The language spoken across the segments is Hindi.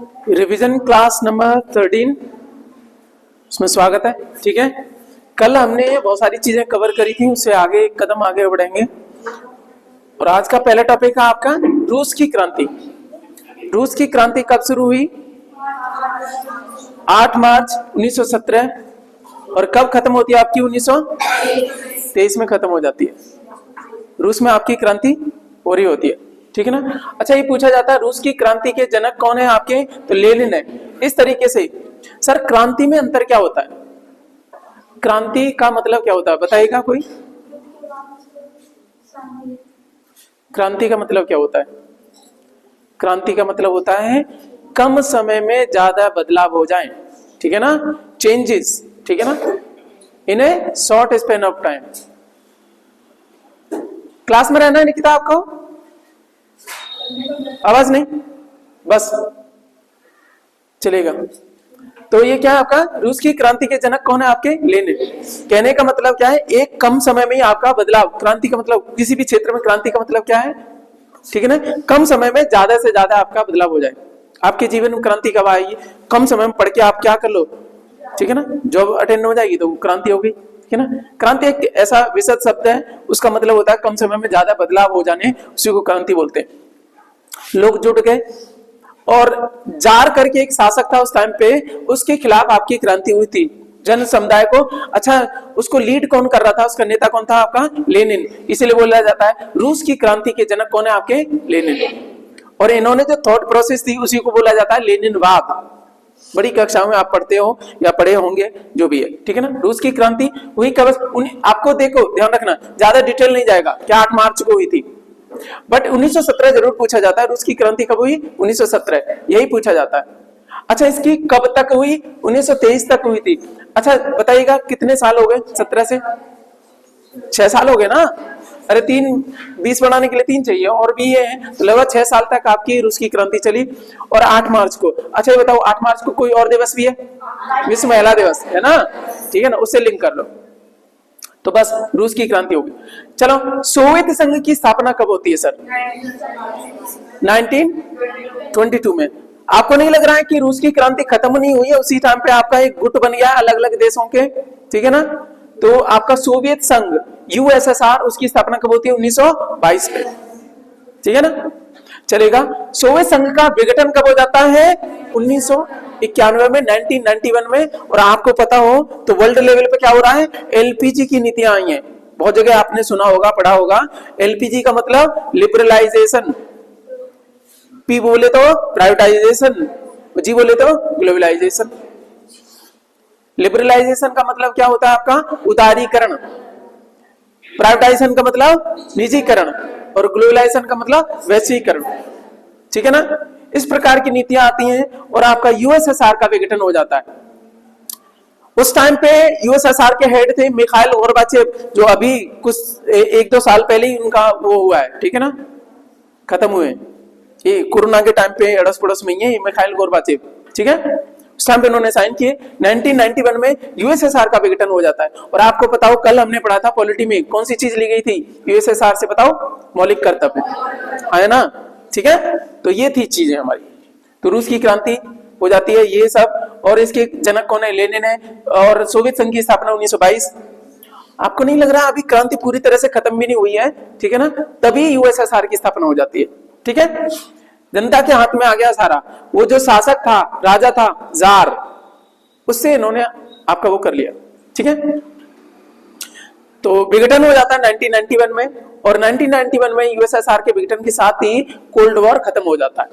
रिवीजन क्लास नंबर 13 उसमें स्वागत है। ठीक है, कल हमने बहुत सारी चीजें कवर करी थी, उससे आगे एक कदम आगे बढ़ेंगे। और आज का पहला टॉपिक है आपका रूस की क्रांति। रूस की क्रांति कब शुरू हुई? 8 मार्च 1917। और कब खत्म होती है आपकी? 1923 में खत्म हो जाती है। रूस में आपकी क्रांति हो रही होती है। ठीक है ना। अच्छा, ये पूछा जाता है रूस की क्रांति के जनक कौन है आपके? तो लेनिन है। इस तरीके से सर क्रांति में अंतर क्या होता है? क्रांति का मतलब क्या होता है बताइएगा कोई? क्रांति का मतलब क्या होता है? क्रांति का मतलब होता है कम समय में ज्यादा बदलाव हो जाए। ठीक है ना, चेंजेस। ठीक है ना, in a short span of time. Class में रहना है निकिता आपको? आवाज नहीं, बस चलेगा। तो ये क्या है आपका रूस की क्रांति के जनक कौन है आपके? लेनिन। कहने का मतलब क्या है? एक कम समय में ही आपका बदलाव। क्रांति का मतलब किसी भी क्षेत्र में क्रांति का मतलब क्या है? ठीक है ना, कम समय में ज्यादा से ज्यादा आपका बदलाव हो जाए। आपके जीवन में क्रांति कब आएगी? कम समय में पढ़ के आप क्या कर लो, ठीक है ना, जॉब अटेंड हो जाएगी तो क्रांति हो गई। ठीक है ना, क्रांति एक ऐसा विशद शब्द है, उसका मतलब होता है कम समय में ज्यादा बदलाव हो जाने, उसी को क्रांति बोलते हैं। लोग जुट गए और जार करके एक शासक था उस टाइम पे, उसके खिलाफ आपकी क्रांति हुई थी। जन समुदाय को, अच्छा उसको लीड कौन कर रहा था? उसका नेता कौन था आपका? लेनिन। इसीलिए बोला जाता है रूस की क्रांति के जनक कौन है आपके? लेनिन। और इन्होंने जो थॉट प्रोसेस थी उसी को बोला जाता है लेनिनवाद। बड़ी कक्षाओं में आप पढ़ते हो या पढ़े होंगे, जो भी है। ठीक है ना, रूस की क्रांति हुई कब? आपको देखो ध्यान रखना, ज्यादा डिटेल नहीं जाएगा, क्या 8 मार्च को हुई थी, बट 1917 जरूर पूछा जाता है। रूस की क्रांति कब हुई? 1917, यही पूछा जाता है। अच्छा, इसकी कब तक हुई? 1923 तक हुई थी। अच्छा बताइएगा कितने साल हो गए? 17 से 6 साल हो गए ना। अरे 3 20 बढ़ाने के लिए 3 चाहिए, और भी ये है, तो लगभग 6 साल तक आपकी रूस की क्रांति चली। और 8 मार्च को, अच्छा ये बताओ 8 मार्च को कोई और दिवस भी है? विश्व महिला दिवस है ना। ठीक है ना, उससे लिंक कर लो। तो बस रूस की क्रांति होगी। चलो, सोवियत संघ की स्थापना कब होती है सर? 1922 में। आपको नहीं लग रहा है कि रूस की क्रांति खत्म नहीं हुई है? उसी टाइम पे आपका एक गुट बन गया अलग अलग देशों के। ठीक है ना, तो आपका सोवियत संघ यूएसएसआर, उसकी स्थापना कब होती है? 1922 में। ठीक है ना, चलेगा। सोवियत संघ का विघटन कब हो जाता है? 1991 में, 1991 में। और आपको पता हो तो वर्ल्ड लेवल पे क्या हो रहा है? एलपीजी की नीतियां आई हैं। बहुत जगह आपने सुना होगा, पढ़ा होगा। एलपीजी का मतलब लिबरलाइजेशन, पी बोले तो प्राइवेटाइजेशन, जी बोले तो ग्लोबलाइजेशन। लिबरलाइजेशन का मतलब क्या होता है आपका? उदारीकरण। प्राइवेटाइजेशन का मतलब निजीकरण, और ग्लोबलाइजेशन का मतलब वैश्वीकरण। ठीक है ना, इस प्रकार की नीतियां आती हैं और आपका यूएसएसआर का विघटन हो जाता है। उस टाइम पे यूएसएसआर के हेड थे मिखाइल गोर्बाचेव, जो अभी कुछ 1-2 साल पहले ही उनका वो हुआ है। ठीक है ना, खत्म हुए। ये कोरोना के टाइम पे अड़स पड़ोस में ही है मिखाइल गोर्बाचेव। ठीक है, उस टाइम पे उन्होंने साइन किए। 1991 में यूएसएसआर का विघटन हो जाता है। और आपको बताओ कल हमने पढ़ा था पॉलिटी में कौन सी चीज ली गई थी यूएसएसआर से? बताओ, मौलिक कर्तव्य है ना। ठीक है, तो ये थी चीजें हमारी। तो रूस की क्रांति हो जाती है, ये सब। और इसके जनक कौन है? लेनिन है। और सोवियत संघ की स्थापना 1922। आपको नहीं लग रहा अभी क्रांति पूरी तरह से खत्म भी नहीं हुई है? ठीक है ना, तभी यूएसएसआर की स्थापना हो जाती है। ठीक है, जनता के हाथ में आ गया सारा। वो जो शासक था, राजा था, जार, उससे इन्होंने आपका वो कर लिया। ठीक है, तो विघटन हो जाता है 1991 में। और 1991 में यूएसएसआर के विघटन के साथ ही कोल्ड वॉर खत्म हो जाता है।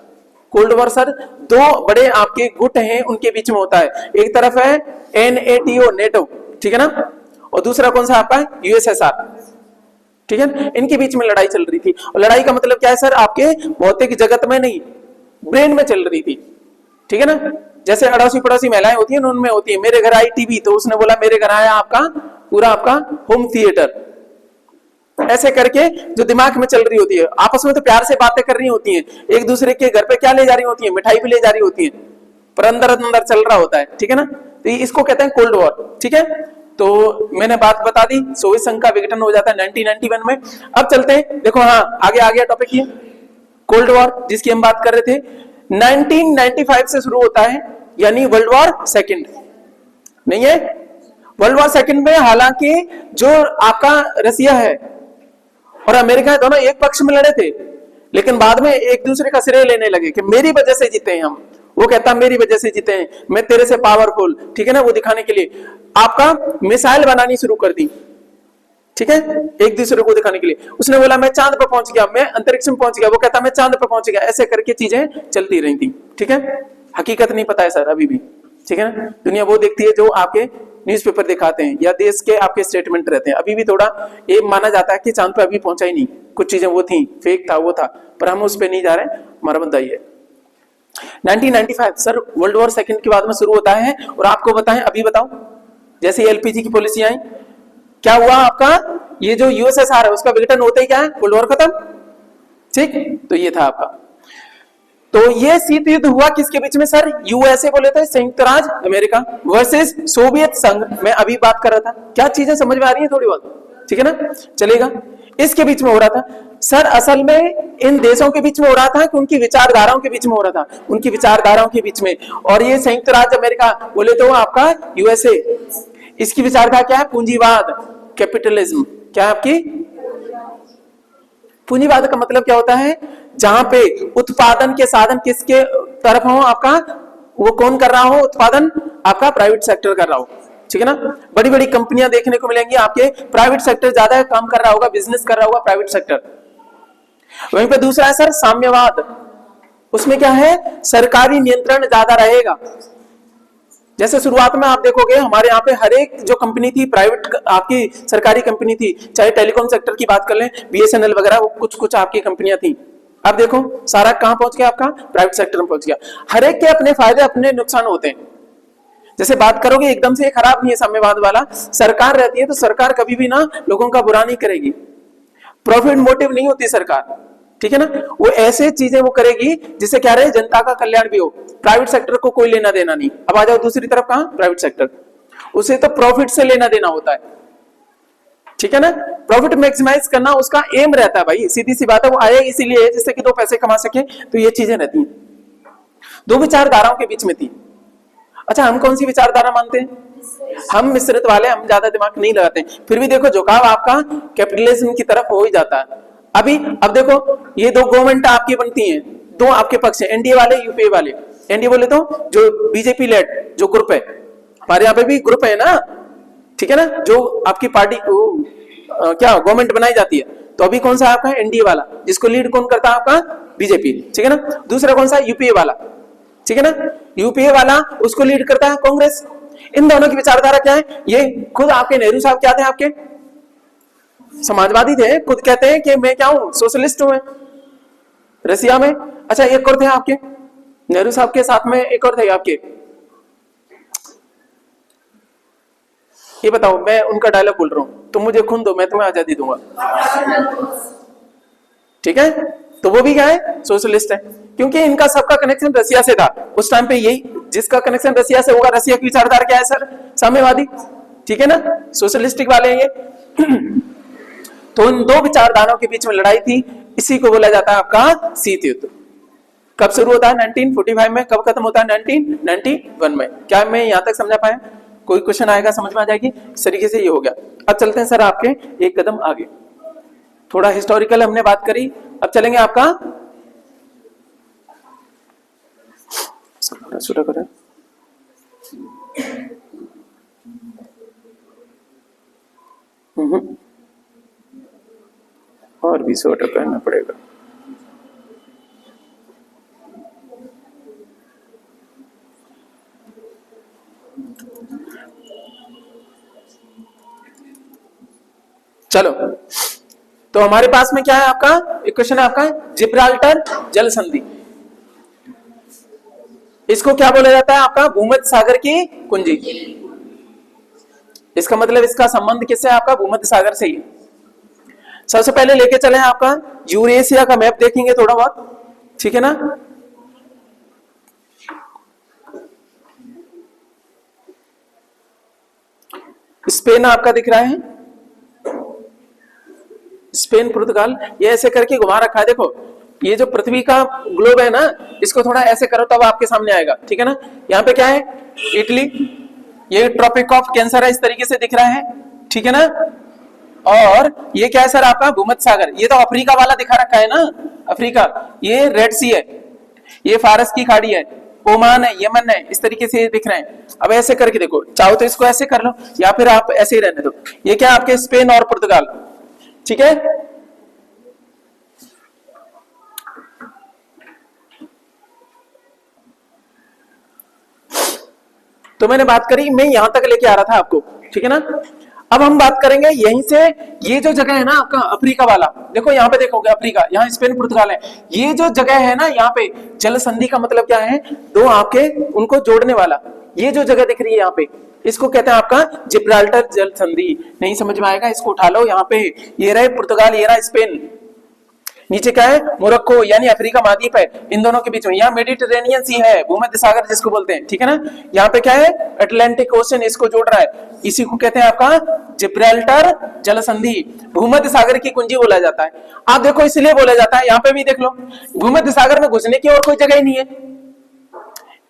कोल्ड वॉर सर 2 बड़े आपके गुट हैं, उनके बीच में होता है। एक तरफ है NATO, नेटो, ठीक है ना, और दूसरा कौन सा आपका? यूएसएसआर। ठीक है, इनके बीच में लड़ाई चल रही थी। और लड़ाई का मतलब क्या है सर? आपके भौतिक जगत में नहीं, ब्रेन में चल रही थी। ठीक है ना, जैसे अड़ोसी पड़ोसी महिलाएं होती हैं, उनमें होती है मेरे घर आई टीवी, तो उसने बोला मेरे घर आया आपका पूरा आपका होम थिएटर। ऐसे करके जो दिमाग में चल रही होती है, आपस में तो प्यार से बातें कर रही होती हैं, एक दूसरे के घर पे क्या ले जा रही होती है? मिठाई भी ले जा रही होती है, पर अंदर अंदर चल रहा होता है। ठीक है ना, तो इसको कहते हैं कोल्ड वॉर। ठीक है, तो मैंने बात बता दी, सोवियत संघ का विघटन हो जाता है 1991 में। अब चलते हैं, देखो हाँ आगे आ गया टॉपिक ये कोल्ड वॉर जिसकी हम बात कर रहे थे। 1995 से शुरू होता है, यानी वर्ल्ड वॉर सेकंड नहीं है। वर्ल्ड वॉर सेकंड में हालांकि जो आपका रसिया है और अमेरिका है दोनों एक पक्ष में लड़े थे, लेकिन बाद में एक दूसरे का श्रेय लेने लगे कि मेरी वजह से जीते हैं हम। वो कहता मेरी वजह से जीते हैं, मैं तेरे से पावरफुल, ठीक है ना। वो दिखाने के लिए आपका मिसाइल बनानी शुरू कर दी, ठीक है, एक दूसरे को दिखाने के लिए। उसने बोला मैं चांद पर पहुंच गया, मैं अंतरिक्ष में पहुंच गया, वो कहता मैं चांद पर पहुंच गया। ऐसे करके चीजें चलती रही थी, ठीक है। हकीकत नहीं पता है सर अभी भी, ठीक है ना। दुनिया वो देखती है जो आपके न्यूज़पेपर दिखाते हैं या देश के आपके स्टेटमेंट रहते हैं। अभी भी थोड़ा ये माना जाता है कि चांद पे अभी पहुंचा ही नहीं, कुछ चीजें वो थी, फेक था, वो था, पर हम उस पर नहीं जा रहे, हमारा मुद्दा ये है। 1995 सर वर्ल्ड वॉर सेकंड के बाद में शुरू होता है। और आपको बताएं, अभी बताओ, जैसे एलपीजी की पॉलिसी आई, क्या हुआ आपका, ये जो यूएसएसआर है उसका विघटन होते ही क्या है, वर्ल्ड वॉर खत्म, ठीक। तो ये था आपका। तो ये शीत युद्ध हुआ किसके बीच में सर, यूएसए बोले थे, संयुक्त राज्य अमेरिका वर्सेस सोवियत संघ। मैं अभी बात कर रहा था, क्या चीजें समझ में आ रही है थोड़ी बहुत, ठीक है ना, चलेगा। इसके बीच में हो रहा था सर, असल में इन देशों के बीच में हो रहा था कि उनकी विचारधाराओं के बीच में हो रहा था, उनकी विचारधाराओं के बीच में। और ये संयुक्त राज्य अमेरिका बोले तो आपका यूएसए, इसकी विचारधारा क्या है, पूंजीवाद, कैपिटलिज्म। क्या है आपकी, पूंजीवाद का मतलब क्या होता है, जहां पे उत्पादन के साधन किसके तरफ हो आपका, वो कौन कर रहा हो उत्पादन, आपका प्राइवेट सेक्टर कर रहा हो, ठीक है ना। बड़ी बड़ी कंपनियां देखने को मिलेंगी आपके, प्राइवेट सेक्टर ज्यादा काम कर रहा होगा, बिजनेस कर रहा होगा प्राइवेट सेक्टर। वहीं पे दूसरा है सर साम्यवाद, उसमें क्या है, सरकारी नियंत्रण ज्यादा रहेगा। जैसे शुरुआत में आप देखोगे हमारे यहाँ पे हर एक जो कंपनी थी प्राइवेट, आपकी सरकारी कंपनी थी, चाहे टेलीकॉम सेक्टर की बात कर लें, बीएसएनएल वगैरह, वो कुछ कुछ आपकी कंपनियां थी। अब देखो सारा कहां पहुंच गया, आपका प्राइवेट सेक्टर में पहुंच गया। हर एक के अपने फायदे अपने नुकसान होते हैं। जैसे बात करोगे एकदम से खराब नहीं है साम्यवाद वाला, सरकार रहती है तो सरकार कभी भी ना लोगों का बुरा नहीं करेगी, प्रॉफिट मोटिव नहीं होती सरकार, ठीक है ना। वो ऐसे चीजें वो करेगी जिससे क्या रहे, जनता का कल्याण भी हो। प्राइवेट सेक्टर को कोई लेना देना नहीं। अब आ जाओ दूसरी तरफ, कहां, प्राइवेट सेक्टर, उसे तो प्रॉफिट से लेना देना होता है, ठीक है ना। प्रॉफिट मैक्सिमाइज करना उसका एम रहता है भाई, सीधी सी बात है। वो आए इसीलिए जिससे कि दो पैसे कमा सके, तो ये चीजें रहती हैं। दो विचारधाराओं के बीच में थी। अच्छा, हम कौन सी विचारधारा मानते हैं, हम मिश्रित वाले, हम ज्यादा दिमाग नहीं लगाते। फिर भी देखो झुकाव आपका कैपिटलिज्म की तरफ हो ही जाता है। अब देखो ये दो गवर्नमेंट आपकी बनती हैं, दो आपके पक्ष है, एनडीए वाले, यूपीए वाले। एनडीए बोले तो जो बीजेपी लेड जो ग्रुप है, हमारे यहाँ पे भी ग्रुप है ना, ठीक है ना, जो आपकी पार्टी क्या गवर्नमेंट बनाई जाती है। तो अभी कौन सा आपका एनडीए वाला, जिसको लीड कौन करता है, आपका बीजेपी, ठीक है ना। दूसरा कौन सा, यूपीए वाला, ठीक है ना, यूपीए वाला उसको लीड करता है कांग्रेस। इन दोनों की विचारधारा क्या है, ये खुद आपके नेहरू साहब क्या थे, आपके समाजवादी थे, खुद कहते हैं कि मैं क्या हूं, सोशलिस्ट हूं रसिया में। अच्छा, एक और थे आपके नेहरू साहब के साथ में, एक और थे आपके, ये बताओ, मैं उनका डायलॉग बोल रहा हूं, तुम मुझे खून दो मैं तुम्हें आजादी दूंगा, ठीक है। तो वो भी क्या है, सोशलिस्ट है, क्योंकि इनका सबका कनेक्शन रसिया से था उस टाइम पे। यही जिसका कनेक्शन रसिया से होगा, रसिया की विचारधारा क्या है सर, साम्यवादी, ठीक है ना, सोशलिस्टिक वाले हैं ये। तो इन दो विचारधाराओं के बीच में लड़ाई थी, इसी को बोला जाता है आपका शीत युद्ध। कब शुरू होता है, 1945 में, कब खत्म होता है, 1991 में। क्या मैं यहां तक समझा पाया, कोई क्वेश्चन आएगा समझ में आ जाएगी, इस तरीके से ये हो गया। अब चलते हैं सर आपके एक कदम आगे, थोड़ा हिस्टोरिकल हमने बात करी, अब चलेंगे आपका छोटा करें, और भी छोटा करना पड़ेगा। चलो, तो हमारे पास में क्या है आपका, एक क्वेश्चन है आपका, जिब्राल्टर जल संधि। इसको क्या बोला जाता है आपका, भूमध्य सागर की कुंजी। इसका मतलब इसका संबंध किससे है, आपका भूमध्य सागर से ही। सबसे पहले लेके चले आपका यूरेशिया का मैप देखेंगे थोड़ा बहुत, ठीक है ना। स्पेन आपका दिख रहा है, स्पेन, पुर्तगाल, ये ऐसे करके घुमा रखा है। देखो ये जो पृथ्वी का ग्लोब है ना, इसको थोड़ा ऐसे करो तब आपके सामने आएगा, ठीक है ना। यहाँ पे क्या है, इटली, ये ट्रॉपिक ऑफ कैंसर है, इस तरीके से दिख रहा है, ठीक है ना। और ये क्या है सर आपका भूमध्य सागर, ये तो अफ्रीका वाला दिखा रखा है ना, अफ्रीका, ये रेड सी है, ये फारस की खाड़ी है, ओमान है, यमन है, इस तरीके से दिख रहे हैं। अब ऐसे करके देखो, चाहो तो इसको ऐसे कर लो या फिर आप ऐसे ही रहने दो। ये क्या आपके स्पेन और पुर्तगाल, ठीक है। तो मैंने बात करी, मैं यहां तक लेके आ रहा था आपको, ठीक है ना। अब हम बात करेंगे यहीं से, ये जो जगह है ना आपका अफ्रीका वाला, देखो यहाँ पे देखोगे अफ्रीका, यहाँ स्पेन पुर्तगाल है, ये जो जगह है ना यहाँ पे जल संधि का मतलब क्या है, दो आपके उनको जोड़ने वाला, ये जो जगह दिख रही है यहाँ पे, इसको कहते हैं आपका जिब्राल्टर जल संधि। नहीं समझ में आएगा, इसको उठा लो, यहाँ पे ये रहे पुर्तगाल, ये रहा स्पेन, नीचे क्या है मोरक्को यानी अफ्रीका महाद्वीप है, इन दोनों के बीच में यहाँ मेडिटेरेनियन सी है, भूमध्य सागर जिसको बोलते हैं, ठीक है ना। यहाँ पे क्या है अटलांटिक ओशन, इसको जोड़ रहा है, इसी को कहते हैं आपका जिब्राल्टर जल संधि, भूमध्य सागर की कुंजी बोला जाता है। आप देखो इसलिए बोला जाता है, यहाँ पे भी देख लो, भूमध्य सागर में घुसने की और कोई जगह ही नहीं है,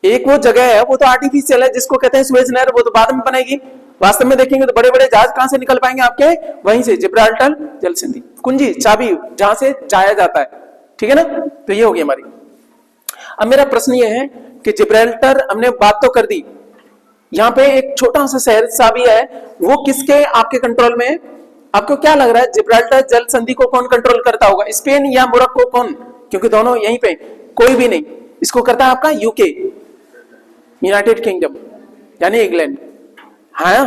एक वो जगह है वो तो आर्टिफिशियल है, जिसको कहते हैं सुएज नहर, वो तो बाद में बनेगी। वास्तव में देखेंगे तो बड़े बड़े जहाज कहां से निकल पाएंगे आपके, वहीं से, जिब्राल्टर जल संधि, कुंजी, चाबी, जहां से जाया जाता है, ठीक है ना। तो ये हो गई हमारी। अब मेरा प्रश्न ये है कि जिब्राल्टर हमने बात तो कर दी, यहाँ पे एक छोटा सा शहर सा भी है, वो किसके आपके कंट्रोल में है। आपको क्या लग रहा है जिब्राल्टर जल संधि को कौन कंट्रोल करता होगा, स्पेन या मोरक्को, कौन, क्योंकि दोनों यहीं पे, कोई भी नहीं, इसको करता है आपका यूके, यूनाइटेड किंगडम यानी इंग्लैंड। हाँ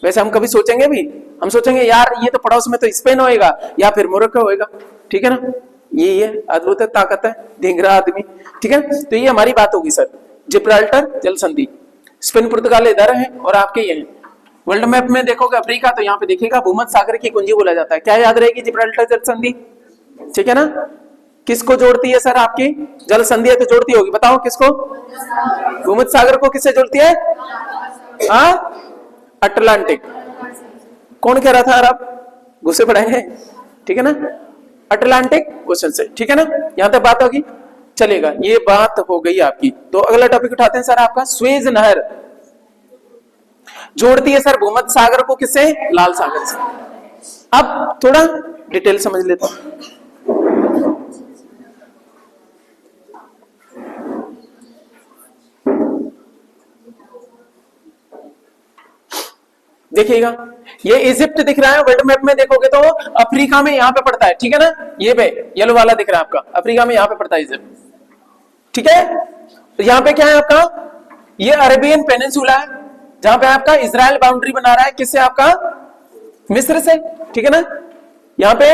वैसे हम कभी सोचेंगे भी, हम सोचेंगे यार ये तो पड़ोस में तो स्पेन होएगा या फिर मोरक्को होएगा, ठीक है ना। ये अद्भुत ताकत है, ढींगरा आदमी, ठीक है। तो ये हमारी बात होगी सर, जिब्राल्टर जल संधि, स्पेन पुर्तगाल इधर है और आपके ये हैं। वर्ल्ड मैप में देखोगे अफ्रीका, तो यहाँ पे देखिएगा भूमध्य सागर की कुंजी बोला जाता है, क्या याद रहेगी जिब्राल्टर जल संधि, ठीक है ना। किसको जोड़ती है सर आपकी जल संधि है तो जोड़ती होगी, बताओ किसको, भूमध्य सागर को किससे जोड़ती है, अटलांटिक, कौन कह रहा था यार आप गुस्से पड़ाएंगे, ठीक है ना, अटलांटिक ओशन से, ठीक है ना। यहां तक बात होगी, चलेगा, ये बात हो गई आपकी। तो अगला टॉपिक उठाते हैं सर आपका, सुएज नहर जोड़ती है सर भूमध्य सागर को किससे, लाल सागर से। अब थोड़ा डिटेल समझ लेता हूं। देखिएगा ये इजिप्ट दिख रहा है, वर्ल्ड मैप में देखोगे तो अफ्रीका में यहाँ पे पड़ता है, ठीक है ना, ये पे येलो वाला दिख रहा है आपका, अफ्रीका में यहाँ पे पड़ता है इजिप्ट, ठीक है। तो यहाँ पे क्या है आपका, ये अरेबियन पेनिनसुला है, जहां पे आपका इजराइल बाउंड्री बना रहा है किससे, आपका मिस्र से, ठीक है ना। यहाँ पे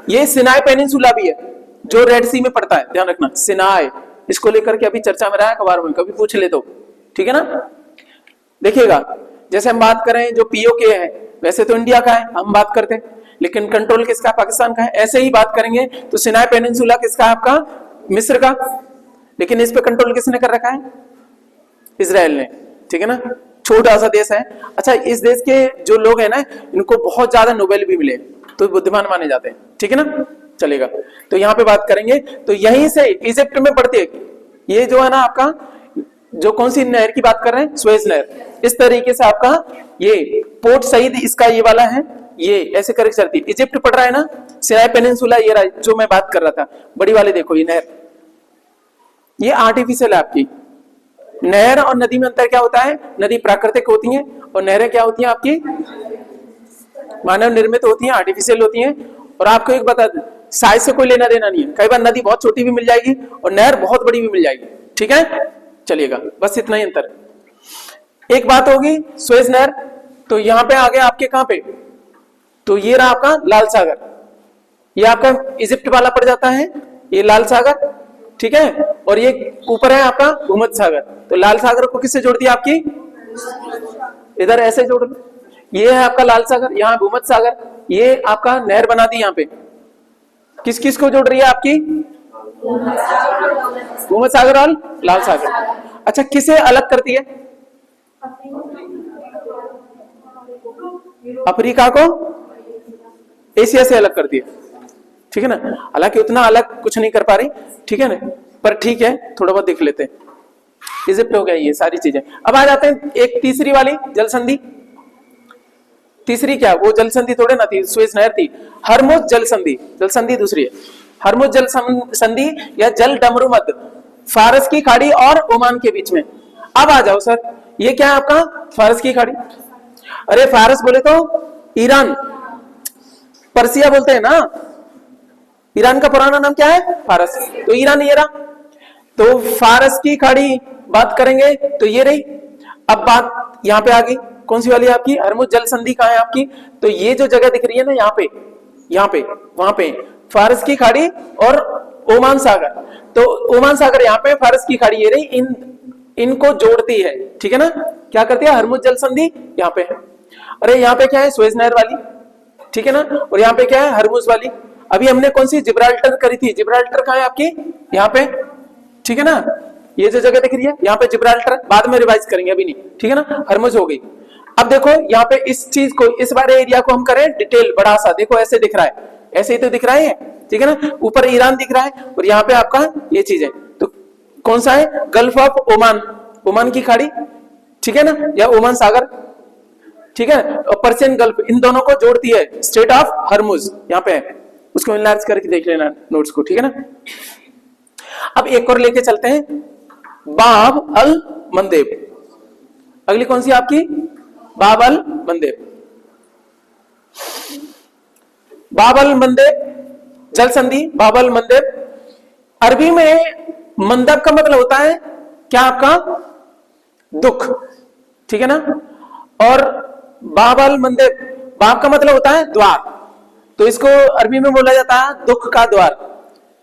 ये सिनाई पेनिनसुला भी है जो रेड सी में पड़ता है, ध्यान रखना, सिनाई, इसको लेकर के अभी चर्चा में रहा है अखबार में, कभी पूछ ले तो, ठीक है ना। देखिएगा जैसे हम बात करें जो पीओके है, वैसे तो इंडिया का है हम बात करते हैं, लेकिन कंट्रोल किसका, पाकिस्तान का है। ऐसे ही बात करेंगे तो सिनाई पेनिनसुला किसका, आपका मिस्र का, लेकिन इस पे कंट्रोल किसने कर रखा है, इजराइल ने, ठीक है ना। छोटा सा देश है। अच्छा, इस देश के जो लोग हैं ना, इनको बहुत ज्यादा नोबेल भी मिले, तो बुद्धिमान माने जाते हैं, ठीक है ना, चलेगा। तो यहाँ पे बात करेंगे तो यहीं से इजिप्ट में पड़ती है, ये जो है ना आपका, जो कौन सी नहर की बात कर रहे हैं, सुएज नहर, इस तरीके से आपका ये पोर्ट सईद इसका ये वाला है, ये ऐसे करके चलती है। इजिप्ट पड़ रहा है ना, सिनाई पेनिनसुला ये रहा जो मैं बात कर रहा था, बड़ी वाले देखो ये नहर, ये आर्टिफिशियल है आपकी। नहर और नदी में अंतर क्या होता है, नदी प्राकृतिक होती है और नहरें क्या होती हैं आपकी, मानव निर्मित होती हैं, आर्टिफिशियल होती हैं। और आपको एक बता दें, साइज से कोई लेना देना नहीं है, कई बार नदी बहुत छोटी भी मिल जाएगी और नहर बहुत बड़ी भी मिल जाएगी, ठीक है, चलिएगा, बस इतना ही अंतर है। एक बात होगी सुएज नहर, तो यहां पे आ गया आपके कहां पे, तो ये रहा आपका लाल सागर, ये आपका इजिप्ट वाला पड़ जाता है, ये लाल सागर, ठीक है, और ये ऊपर है आपका भूमध्य सागर। तो लाल सागर को किससे जोड़ दिया आपकी, इधर ऐसे जोड़ लो, ये है आपका लाल सागर, यहाँ भूमध्य सागर, ये आपका नहर बना दी यहाँ पे, किस किस को जोड़ रही है आपकी, भूमध्य सागर और लाल सागर। अच्छा, किसे अलग करती है, अफ्रीका को एशिया से अलग करती है, ठीक है ना, हालांकि उतना अलग कुछ नहीं कर पा रही, ठीक है ना, पर ठीक है थोड़ा बहुत देख लेते हैं। इजिप्ट हो गया ये सारी चीजें। अब आ जाते हैं एक तीसरी वाली जल संधि। तीसरी क्या, वो जल संधि थोड़े ना थी, सुएज नहर थी, हरमुज जल संधि। जल संधि दूसरी है, हरमुज जल संधि या जल डमरू मध्य, फारस की खाड़ी और ओमान के बीच में। अब आ जाओ सर, ये क्या है आपका फारस की खाड़ी। अरे फारस बोले तो ईरान, पर्सिया बोलते हैं ना, ईरान का पुराना नाम क्या है फारस, तो ईरान ये रहा। तो फारस की खाड़ी बात करेंगे तो ये रही। अब बात यहां पे आ गई, कौन सी वाली है आपकी, हरमुज जल संधि कहां है आपकी, तो ये जो जगह दिख रही है ना यहाँ पे वहां पे फारस की खाड़ी और ओमान सागर। तो ओमान सागर यहाँ पे, फारस की खाड़ी ये रही, इनको जोड़ती है, ठीक है ना। क्या करती है, हरमुज जल संधि यहाँ पे है। अरे यहाँ पे क्या है, सुएज नहर वाली, ठीक है ना, और यहाँ पे क्या है, हरमुज वाली। अभी हमने कौन सी, जिब्राल्टर करी थी, जिब्राल्टर कहाँ है आपकी, यहाँ पे, ठीक है ना, ये जो जगह दिख रही है यहाँ पे जिब्राल्टर, बाद में रिवाइज करेंगे अभी नहीं, ठीक है ना, हरमुज हो गई। अब देखो यहाँ पे इस चीज को, इस बारे एरिया को हम करें डिटेल बड़ा सा, देखो ऐसे दिख रहा है, ऐसे ही तो दिख रहा है, ठीक है ना, ऊपर ईरान दिख रहा है और यहाँ पे आपका ये चीज है। तो कौन सा है, गल्फ ऑफ ओमान, ओमान की खाड़ी, ठीक है ना, या ओमान सागर, ठीक है, और पर्शियन गल्फ, इन दोनों को जोड़ती है स्ट्रेट ऑफ हरमुज, यहाँ पे है, उसको इनलार्ज करके देख लेना नोट्स को, ठीक है ना। अब एक और लेके चलते हैं, बाब अल मंदेब। अगली कौन सी आपकी, बाब अल मंदेब। बाब अल मंदेब जल संधि, बाब अल मंदेब। अरबी में मंदब का मतलब होता है क्या आपका, दुख, ठीक है ना, और बाब अल मंदेब, बाब का मतलब होता है द्वार, तो इसको अरबी में बोला जाता है दुख का द्वार,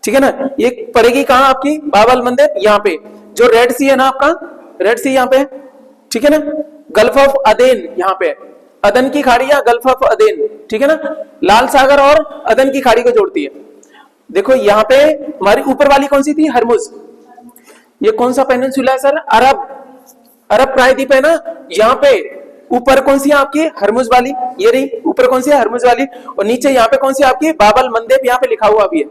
ठीक है ना। ये पड़ेगी कहां आपकी, बाब अल मंदेब, यहाँ पे जो रेड सी है ना आपका, रेड सी यहाँ पे, ठीक है ना, गल्फ ऑफ अदेन यहाँ पे, अदन की खाड़ी या गल्फ ऑफ अदेन, ठीक है ना, लाल सागर और अदन की खाड़ी को जोड़ती है। देखो यहाँ पे हमारी ऊपर वाली कौन सी थी, हरमुज, ये कौन सा पेनिनसुला है सर, अरब प्रायद्वीप है ना, यहाँ पे ऊपर कौन सी है आपकी, हरमुज वाली, ये रही ऊपर कौन सी है, हरमुज वाली, और नीचे यहाँ पे कौन सी आपकी, बाब अल मंदेब, यहाँ पे लिखा हुआ भी है,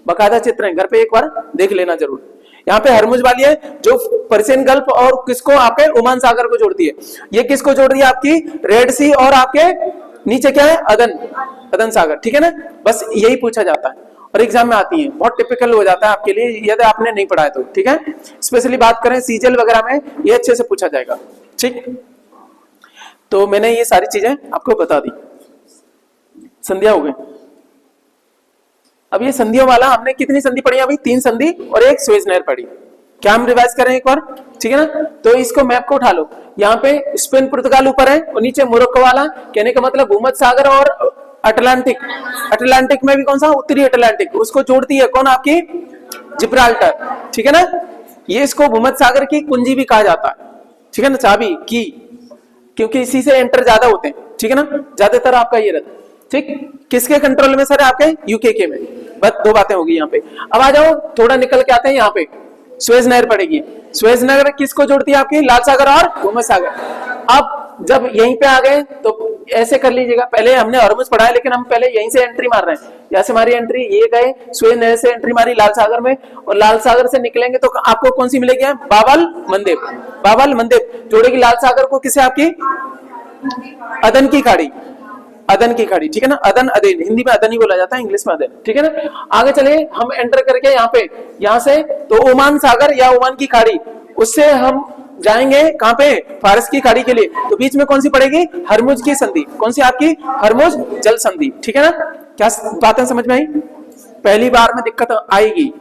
बकायदा चित्र है, घर पे एक बार देख लेना जरूर। यहाँ पे हरमुज वाली है जो पर्शियन गल्फ और किसको, आपके ओमान सागर को जोड़ती है। ये किसको जोड़ रही है, आपकी रेड सी, और आपके नीचे क्या है, अदन सागर, ठीक है ना। बस यही पूछा जाता है और एग्जाम में आती है, बहुत टिपिकल हो जाता है आपके लिए यदि आपने नहीं पढ़ा है तो, ठीक है। स्पेशली बात करें सीजल वगैरह में ये अच्छे से पूछा जाएगा, ठीक। तो मैंने ये सारी चीजें आपको बता दी, संधिया हो गई। अब ये संधियों वाला हमने कितनी संधि पढ़ी अभी, 3 संधि और एक सुएज नहर पढ़ी। क्या हम रिवाइज करें एक बार, ठीक है ना। तो इसको मैप को उठा लो, यहाँ पे स्पेन पुर्तगाल ऊपर है और नीचे मोरक्को वाला, कहने का मतलब भूमध्य सागर और अटलांटिक, अटलांटिक में भी कौन सा, उत्तरी अटलांटिक, उसको जोड़ती है कौन, आपकी जिब्राल्टर, ठीक है ना। ये इसको भूमध्य सागर की कुंजी भी कहा जाता है, ठीक है ना, चाबी की, क्योंकि इसी से एंटर ज्यादा होते हैं, ठीक है ना, ज्यादातर आपका ये रहता है, ठीक। किसके कंट्रोल में सर, आपके यूके के में। बस 2 बातें होगी यहाँ पे। अब आ जाओ थोड़ा निकल के आते हैं, यहाँ पे सुएज नहर पड़ेगी। सुएज नहर किसको जोड़ती है, आपकी लाल सागर और भूमध्य सागर। अब जब यहीं पे आ गए तो ऐसे कर लीजिएगा, पहले हमने हरमुज पढ़ा है लेकिन हम पहले यहीं से एंट्री मार रहे हैं, यहाँ से हमारी एंट्री, ये गए सुएज नहर से एंट्री मारी लाल सागर में, और लाल सागर से निकलेंगे तो आपको कौन सी मिलेगी, बाब अल मंदेब। बाब अल मंदेब जोड़ेगी लाल सागर को किसे, आपकी अदन की खाड़ी, अदन की खाड़ी, ठीक है ना, अदन अदेन, हिंदी में अदन ही बोला जाता है, इंग्लिश में अदन, ठीक है ना। आगे चले हम एंटर करके यहाँ पे, यहाँ से तो ओमान सागर या ओमान की खाड़ी, उससे हम जाएंगे कहाँ पे, फारस की खाड़ी के लिए, तो बीच में कौन सी पड़ेगी, हरमुज की संधि, कौन सी आपकी, हरमुज जल संधि, ठीक है ना। क्या बातें समझ में आई, पहली बार में दिक्कत आएगी,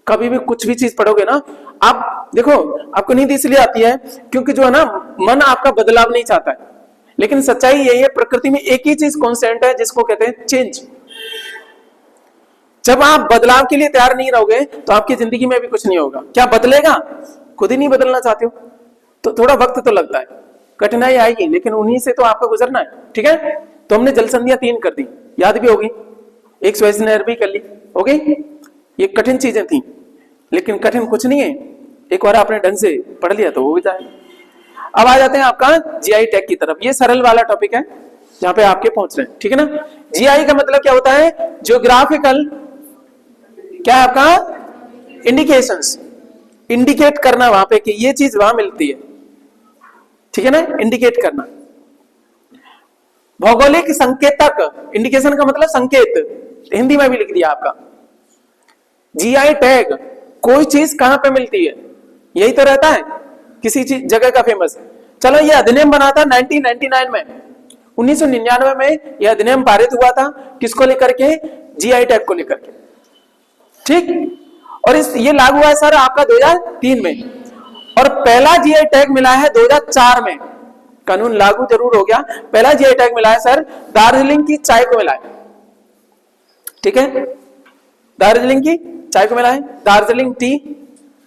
कभी भी कुछ भी चीज पढ़ोगे ना आप, देखो आपको नींद इसलिए आती है क्योंकि जो है ना, मन आपका बदलाव नहीं चाहता है, लेकिन सच्चाई यही है, प्रकृति में एक ही चीज कांस्टेंट है जिसको कहते हैं चेंज। जब आप बदलाव के लिए तैयार नहीं रहोगे तो आपकी जिंदगी में भी कुछ नहीं होगा। क्या बदलेगा, खुद ही नहीं बदलना चाहते हो तो थोड़ा वक्त तो लगता है, कठिनाई आएगी, लेकिन उन्हीं से तो आपको गुजरना है, ठीक है। तो हमने जल संधियां 3 कर दी, याद भी होगी, एक सुएज नहर भी कर ली, हो गई। ये कठिन चीजें थी, लेकिन कठिन कुछ नहीं है, एक बार आपने ढंग से पढ़ लिया तो हो जाए। अब आ जाते हैं आपका जीआई टैग की तरफ। ये सरल वाला टॉपिक है जहां पे आपके पहुंच रहे हैं, ठीक है ना। जीआई का मतलब क्या होता है, ज्योग्राफिकल क्या है आपका इंडिकेशंस, इंडिकेट करना वहां पे कि ये चीज वहां मिलती है, ठीक है ना, इंडिकेट करना। भौगोलिक संकेतक, इंडिकेशन का मतलब संकेत, हिंदी में भी लिख दिया आपका। जीआई टैग, कोई चीज कहां पे मिलती है, यही तो रहता है किसी चीज जगह का फेमस। चलो ये अधिनियम बना था 1999 में, 1999 में यह अधिनियम पारित हुआ था, किसको लेकर के, जीआई टैग को लेकर के, ठीक। और इस ये लागू हुआ है सर आपका 2003 में, और पहला जीआई टैग मिला है 2004 में, कानून लागू जरूर हो गया, पहला जीआई टैग मिला है सर दार्जिलिंग की चाय को मिला है, ठीक है, दार्जिलिंग की चाय को मिला है, दार्जिलिंग टी।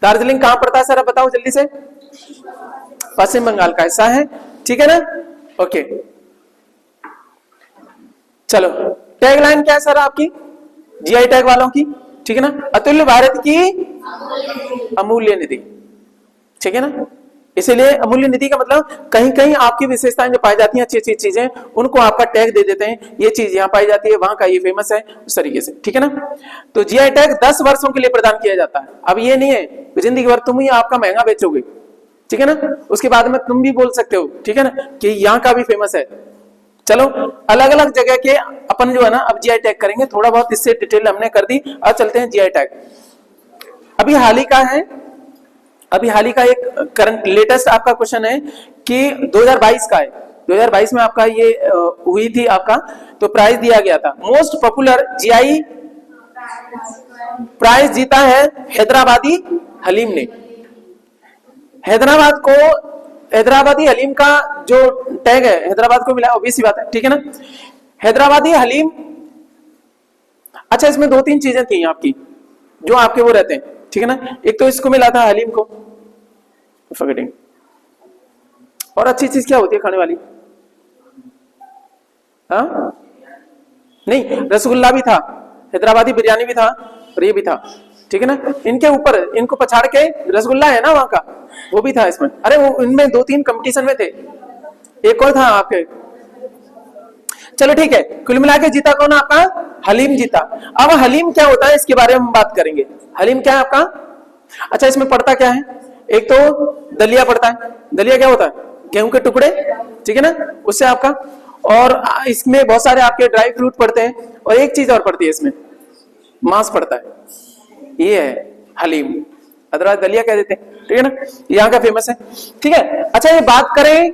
दार्जिलिंग कहां पड़ता है सर, अब बताओ जल्दी से, पश्चिम बंगाल का हिस्सा है, ठीक है ना, ओके। चलो टैग लाइन क्या है सर आपकी, जीआई टैग वालों की, ठीक है ना, अतुल्य भारत की अमूल्य निधि, ठीक है ना। इसीलिए अमूल्य निधि का मतलब कहीं कहीं आपकी विशेषताएं जो पाई जाती हैं, अच्छी अच्छी चीजें, उनको आपका टैग दे देते हैं, ये चीज यहाँ पाई जाती है, वहां का ये फेमस है, उस तरीके से, ठीक है ना। तो जीआई टैग 10 वर्षों के लिए प्रदान किया जाता है। अब ये नहीं है जिंदगी भर तुम ही आपका महंगा बेचोगे, ठीक है ना, उसके बाद में तुम भी बोल सकते हो, ठीक है ना, कि यहाँ का भी फेमस है। चलो अलग अलग जगह के अपन जो है ना अब जीआई टैग करेंगे, थोड़ा बहुत इससे डिटेल हमने कर दी। अब चलते हैं जीआई टैग। अभी हाल ही का है, अभी हाल ही का एक करंट लेटेस्ट आपका क्वेश्चन है कि 2022 का है, 2022 में आपका ये हुई थी आपका, तो प्राइज दिया गया था, मोस्ट पॉपुलर जीआई प्राइज जीता है हैदराबादी हलीम ने। हैदराबाद को, हैदराबादी हलीम का जो टैग है हैदराबाद को मिला, ऑब्वियस सी बात है, ठीक है ना, हैदराबादी हलीम। अच्छा इसमें दो तीन चीजें थी आपकी जो आपके वो रहते हैं, ठीक है ना, एक तो इसको मिला था हलीम को, फॉरगेटिंग, और अच्छी चीज क्या होती है खाने वाली, हाँ नहीं, रसगुल्ला भी था, हैदराबादी बिरयानी भी था, और ये भी था, ठीक है ना, इनके ऊपर इनको पछाड़ के रसगुल्ला है ना वहां का, वो भी था इसमें। अरे वो इनमें दो तीन कंपटीशन में थे, एक और था आपके। चलो ठीक है, कुल मिला के जीता कौन आपका, हलीम जीता। अब हलीम क्या होता है इसके बारे में हम बात करेंगे। हलीम क्या है आपका, अच्छा इसमें पड़ता क्या है, एक तो दलिया पड़ता है, दलिया क्या होता है, गेहूं के टुकड़े, ठीक है ना, उससे आपका, और इसमें बहुत सारे आपके ड्राई फ्रूट पड़ते हैं, और एक चीज और पड़ती है इसमें, मांस पड़ता है, ये है हलीम, अदरवाइज दलिया कह देते हैं, ठीक है ना, यहाँ का फेमस है, ठीक है। अच्छा ये बात करें,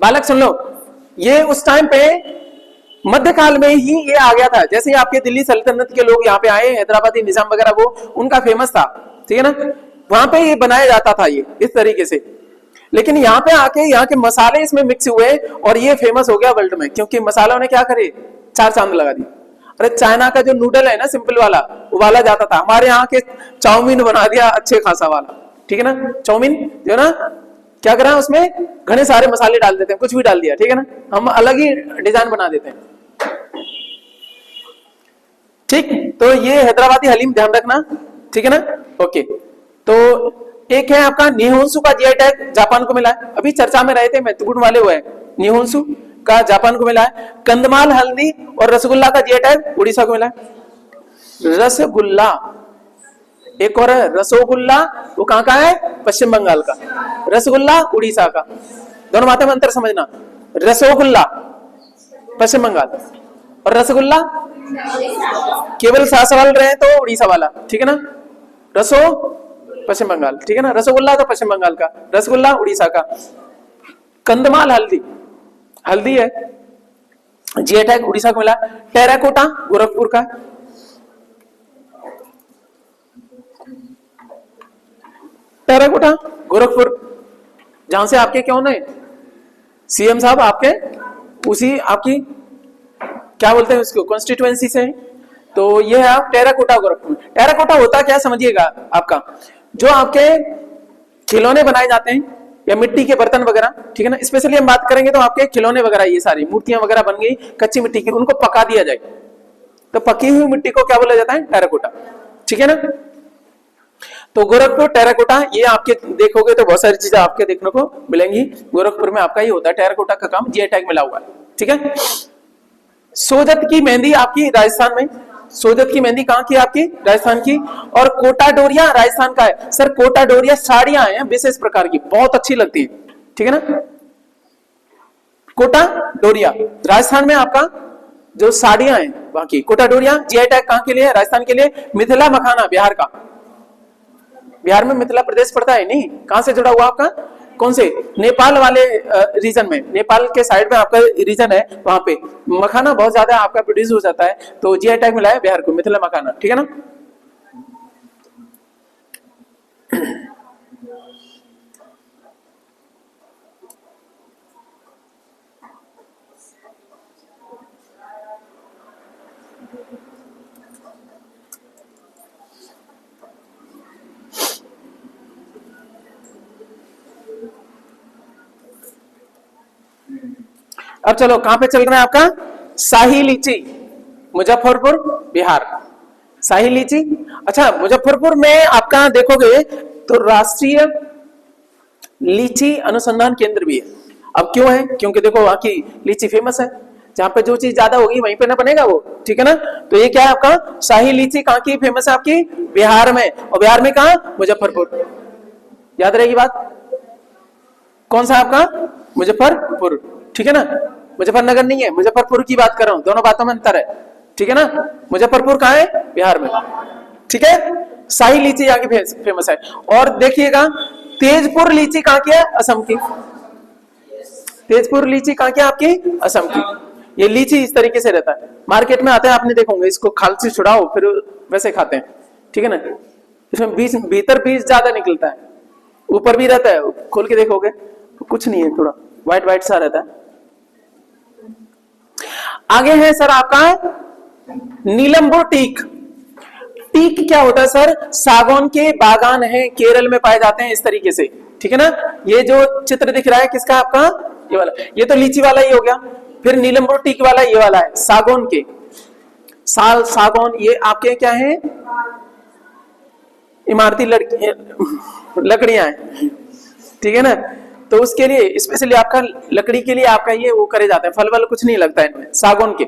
बालक सुन लो, ये उस टाइम पे मध्यकाल में ही ये आ गया था, जैसे आपके दिल्ली सल्तनत के लोग यहाँ पे आए, हैदराबादी निजाम वगैरह, वो उनका फेमस था, ठीक है ना, वहां पे ये बनाया जाता था ये इस तरीके से। लेकिन यहाँ पे आके यहाँ के मसाले इसमें मिक्स हुए और ये फेमस हो गया वर्ल्ड में, क्योंकि मसालों ने क्या करे, चार चांद लगा दी। अरे चाइना का जो नूडल है ना सिंपल वाला उबाला जाता था, हमारे यहाँ के चाउमीन बना दिया अच्छे खासा वाला, ठीक है ना, चाउमीन जो ना क्या करा उसमें घने सारे मसाले डाल देते हैं, कुछ भी डाल दिया, ठीक है ना, हम अलग ही डिजाइन बना देते हैं, ठीक। तो ये हैदराबादी हलीम ध्यान रखना, ठीक है ना, ओके। तो एक है आपका निहोंसु का जीआई टैग, जापान को मिला है, अभी चर्चा में रहे थे महत्वपूर्ण वाले हुए, निहोंसु का जापान को मिला है। कंदमाल हल्दी और रसगुल्ला का जीआई टैग उड़ीसा को मिला है। रसगुल्ला एक और है रसोगुल्ला, वो कहां का है, पश्चिम बंगाल का, रसगुल्ला उड़ीसा का, दोनों बातें में अंतर समझना, रसोगुल्ला पश्चिम बंगाल और रसगुल्ला केवल सा सवाल रहे तो उड़ीसा वाला, ठीक है ना, रसो पश्चिम बंगाल, ठीक है ना, रसगुल्ला तो पश्चिम बंगाल का, रसगुल्ला उड़ीसा का। कंदमाल हल्दी, हल्दी है, जीआई टैग उड़ीसा को मिला। टेराकोटा गोरखपुर का, टेराकोटा गोरखपुर, जहां से आपके कौन है सीएम साहब, आपके उसी आपकी क्या बोलते हैं उसको कॉन्स्टिट्यूएंसी से, तो ये है आप टेराकोटा गोरखपुर। टेराकोटा होता क्या समझिएगा, आपका जो आपके खिलौने बनाए जाते हैं या मिट्टी के बर्तन वगैरह, ठीक है ना, स्पेशली हम बात करेंगे तो आपके खिलौने वगैरह, ये सारी मूर्तियां वगैरह बन गई कच्ची मिट्टी की, उनको पका दिया जाए तो पकी हुई मिट्टी को क्या बोला जाता है, टेराकोटा, ठीक है ना। तो गोरखपुर टेराकोटा, ये आपके देखोगे तो बहुत सारी चीजें आपके देखने को मिलेंगी, गोरखपुर में आपका ये होता है, टेराकोटा का काम जीआई टैग मिला हुआ है, ठीक है। सोजत की मेहंदी आपकी राजस्थान में, सोजत की मेहंदी कहाँ की आपकी? राजस्थान की। और कोटा डोरिया राजस्थान का है सर। कोटा डोरिया साड़ियां हैं विशेष प्रकार की, बहुत अच्छी लगती है, ठीक है ना। कोटा डोरिया राजस्थान में आपका जो साड़ियां हैं वहां की। कोटा डोरिया जीआई टैग कहां के लिए है? राजस्थान के लिए। मिथिला मखाना बिहार का। बिहार में मिथिला प्रदेश पड़ता है नहीं, कहां से जुड़ा हुआ आपका? कौन से? नेपाल वाले रीजन में, नेपाल के साइड में आपका रीजन है, वहां पे मखाना बहुत ज्यादा आपका प्रोड्यूस हो जाता है, तो जीआई टैग मिला है बिहार को, मिथिला मखाना, ठीक है ना। अब चलो कहां पे चल रहा है आपका? शाही लीची, मुजफ्फरपुर बिहार। शाही लीची। अच्छा, मुजफ्फरपुर में आपका देखोगे तो राष्ट्रीय लीची अनुसंधान केंद्र भी है। अब क्यों है? क्योंकि देखो वहां की लीची फेमस है, जहां पे जो चीज ज्यादा होगी वहीं पे ना बनेगा वो, ठीक है ना। तो ये क्या है आपका? शाही लीची कहां की फेमस है आपकी? बिहार में। और बिहार में कहां? मुजफ्फरपुर। याद रहेगी बात। कौन सा आपका? मुजफ्फरपुर, ठीक है ना। मुजफ्फरनगर नहीं है, मुजफ्फरपुर की बात कर रहा हूं, दोनों बातों में अंतर है, ठीक है ना। मुजफ्फरपुर कहां है? बिहार में, ठीक है। शाही लीची यहाँ की फेमस है। और देखिएगा तेजपुर लीची कहां की है? असम की। तेजपुर लीची कहां की है आपकी? असम की। ये लीची इस तरीके से रहता है, मार्केट में आते हैं, आपने देखोगे इसको खाल से छुड़ाओ फिर वैसे खाते हैं, ठीक है ना। इसमें बीज, भीतर बीज ज्यादा निकलता है, ऊपर भी रहता है, खोल के देखोगे तो कुछ नहीं है, थोड़ा व्हाइट व्हाइट सा रहता है। आगे है सर आपका नीलंबुर टीक। टीक क्या होता है सर? सागौन के बागान हैं, केरल में पाए जाते हैं इस तरीके से, ठीक है ना। ये जो चित्र दिख रहा है किसका आपका? ये वाला। ये तो लीची वाला ही हो गया। फिर नीलंबुर टीक वाला ये वाला है, सागौन के। साल सागौन ये आपके क्या है? इमारती लकड़ियां हैं, ठीक है ना। तो उसके लिए स्पेशली आपका लकड़ी के लिए आपका ये वो करे जाते हैं, फल वल कुछ नहीं लगता है इनमें, सागौन के।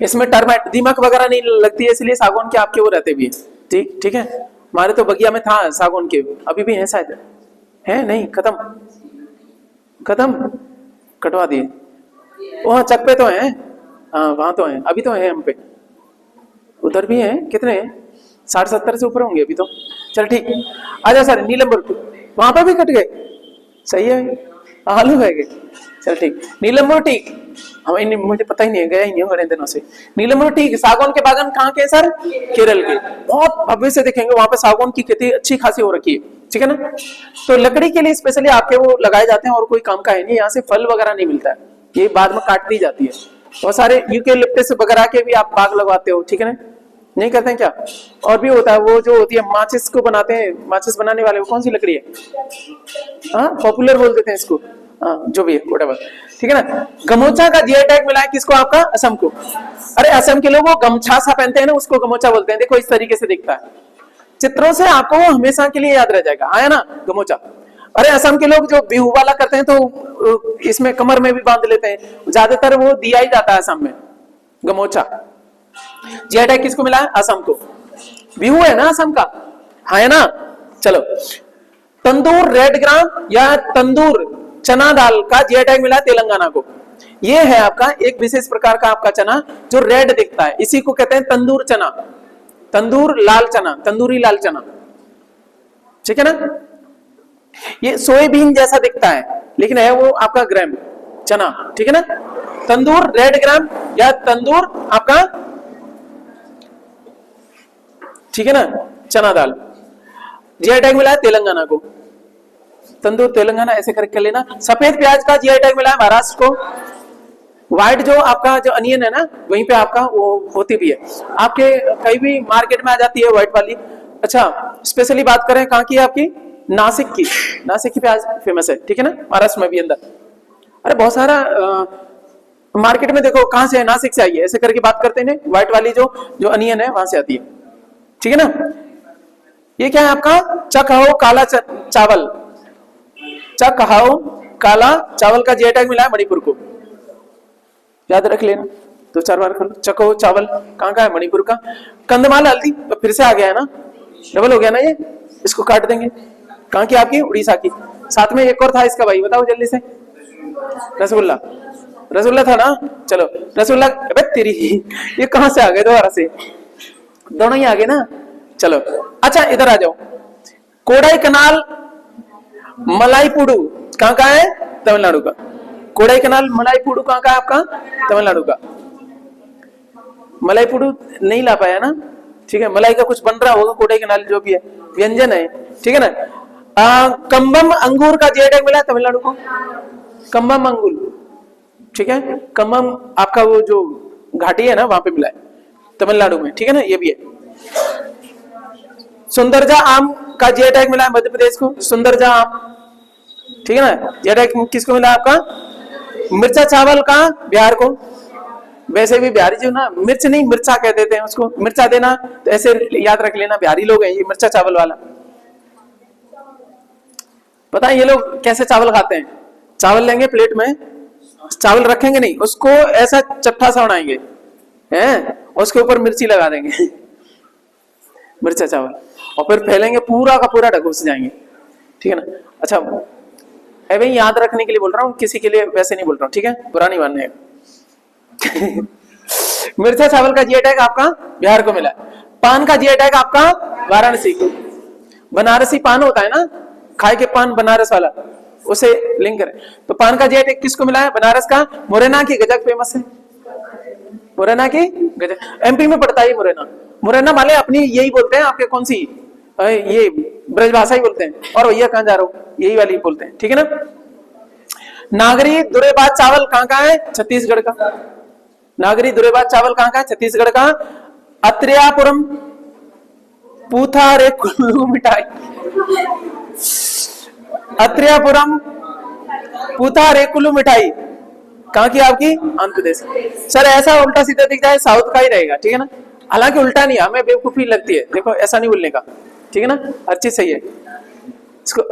इसमें टर्माइट दीमक वगैरह नहीं लगती है, इसलिए सागौन के आपके वो रहते भी है, ठीक, ठीक है। हमारे तो बगिया में था सागौन के, अभी भी है शायद, है नहीं? खत्म खत्म, कटवा दिए। वहां चक पे तो है, हाँ वहां तो है, अभी तो है हम पे। उधर भी है, कितने हैं? 60-70 से ऊपर होंगे अभी तो। चल ठीक, आजा सर। नीलंबुर वहां पर भी कट गए, सही है, आलू है गए। चल ठीक, नीलंबुर टीक हमें मुझे पता ही नहीं है, गया ही नहीं बड़े दिनों से। नीलंबुर टीक सागौन के बागान कहाँ के सर? केरल के। बहुत भव्य से देखेंगे वहां पे सागौन की खेती अच्छी खासी हो रखी है, ठीक है ना। तो लकड़ी के लिए स्पेशली आपके वो लगाए जाते हैं, और कोई काम का है नहीं, यहाँ से फल वगैरह नहीं मिलता है, ये बाद में काट दी जाती है। बहुत सारे यूकेलिप्टस वगैरह के भी आप बाग लगवाते हो, ठीक है ना, नहीं करते हैं क्या? और भी होता है वो जो होती है माचिस को बनाते हैं, माचिस बनाने वाले, वो कौन सी लकड़ी है? हाँ, पॉपुलर बोल देते हैं इसको, हाँ जो भी है व्हाटएवर, ठीक है ना। गमोचा का जीआई टैग मिला है किसको? आपका असम को। अरे असम के लोग वो गमछा सा पहनते हैं ना, उसको गमोचा बोलते हैं। देखो इस तरीके से दिखता है, चित्रों से आपको वो हमेशा के लिए याद रह जाएगा, आया ना गमोचा। अरे असम के लोग जो बिहू वाला करते हैं तो इसमें कमर में भी बांध लेते हैं, ज्यादातर वो दिया ही जाता है असम में, गमोचा। जीआई टैग किसको मिला है? असम को। बिहू है ना असम का, है ना। चलो, तंदूर रेड ग्राम या तंदूर चना दाल का जीआई टैग मिला है तेलंगाना को। ये है आपका एक विशेष प्रकार का आपका चना जो रेड दिखता है, इसी को कहते हैं तंदूर चना, तंदूर लाल चना, तंदूरी लाल चना, ठीक है ना। ये सोयाबीन जैसा दिखता है लेकिन है वो आपका ग्राम चना, ठीक है ना। तंदूर रेड ग्राम या तंदूर आपका, ठीक है ना, चना दाल। जीआई टैग मिला है तेलंगाना को, तंदूर तेलंगाना ऐसे करके कर लेना। सफेद प्याज का जीआई टैग मिला है महाराष्ट्र को। व्हाइट जो आपका जो अनियन है ना, वहीं पे आपका वो होती भी है, आपके कहीं भी मार्केट में आ जाती है व्हाइट वाली। अच्छा, स्पेशली बात करें कहाँ की? आपकी नासिक की। नासिक की प्याज फेमस है, ठीक है ना, महाराष्ट्र में भी अंदर। अरे बहुत सारा मार्केट में देखो कहां से है, नासिक से आई है, ऐसे करके बात करते हैं। व्हाइट वाली जो अनियन है वहां से आती है, ठीक है ना। ये क्या है आपका? चकहाओ काला चावल, चकहाओ काला चावल का जीआई टैग मिला है मणिपुर को, याद रख लेना। दो चार बार कर लो। चको चावल कहाँ का है? मणिपुर का। कंदमाल हल्दी तो फिर से आ गया है ना, डबल हो गया ना ये, इसको काट देंगे। कहाँ की आपकी? उड़ीसा की। साथ में एक और था इसका भाई, बताओ जल्दी से। रसगुल्ला, रसगुल्ला था ना, चलो रसगुल्ला। अबे तेरी ये कहां से आ गए दोबारा से? दोनों ही आ गए ना, चलो। अच्छा इधर आ जाओ। कोडाई कनाल मलाईपुड़ू कहाँ का है? तमिलनाडु का। कोडाई कनाल मलाईपुड़ू कहाँ का है आपका? तमिलनाडु का। मलाईपुड़ू नहीं ला पाया ना, ठीक है, मलाई का कुछ बन रहा होगा, कोडाई कनाल जो भी है व्यंजन है, ठीक है ना। कंबम अंगूर का जीआई टैग मिला है तमिलनाडु को, कंबम अंगूर, ठीक है। कंबम आपका वो जो घाटी है ना वहां पे मिला है तमिलनाडु में, ठीक है ना, ये भी है। सुंदरजा आम का जीआई टैग मिला है मध्य प्रदेश को, सुंदरजा आम, ठीक है ना। जीआई टैग किसको मिला आपका? मिर्चा चावल का बिहार को। वैसे भी बिहारी जो ना मिर्च नहीं मिर्चा कह देते हैं उसको, मिर्चा देना, तो ऐसे याद रख लेना बिहारी लोग हैं ये मिर्चा चावल वाला। पता है ये लोग कैसे चावल खाते हैं? चावल लेंगे प्लेट में, चावल रखेंगे नहीं, उसको ऐसा चट्टा सा बनाएंगे हैं, उसके ऊपर मिर्ची लगा देंगे मिर्चा चावल, और फिर फैलेंगे पूरा का पूरा ढकोस जाएंगे, ठीक है ना। अच्छा भाई याद रखने के लिए बोल रहा हूँ, किसी के लिए वैसे नहीं बोल रहा हूँ, ठीक है, बुरा नहीं मानने मिर्चा चावल का जीआई टैग आपका बिहार को मिला। पान का जीआई टैग आपका वाराणसी को। बनारसी पान होता है ना, खाए के पान बनारस वाला, उसे लिंक करें। तो पान का जीआई टैग किसको मिला है? बनारस का। मुरैना की गजक फेमस है, मुरैना की गजक, एमपी में पड़ता है मुरैना। मुरैना वाले अपनी यही बोलते हैं, आपके कौन सी ये ब्रजभाषा ही बोलते हैं, और भैया कहाँ जा रहे हो, यही वाली बोलते हैं, ठीक है ना। नागरी दुरेबाज चावल कहाँ का है? छत्तीसगढ़ का। नागरी दुरेबाज चावल कहाँ का है? छत्तीसगढ़ का। अत्रेयापुरम पूथारे कुल्लू मिठाई, अत्रेयापुरम पूथारेकुलु मिठाई कहाँ की आपकी? आंध्र प्रदेश। सर ऐसा उल्टा सीधा दिख जाए साउथ का ही रहेगा, ठीक है ना। हालांकि उल्टा नहीं, हमें बेवकूफी लगती है, देखो ऐसा नहीं बोलने का, ठीक है ना, हर चीज सही है इसको।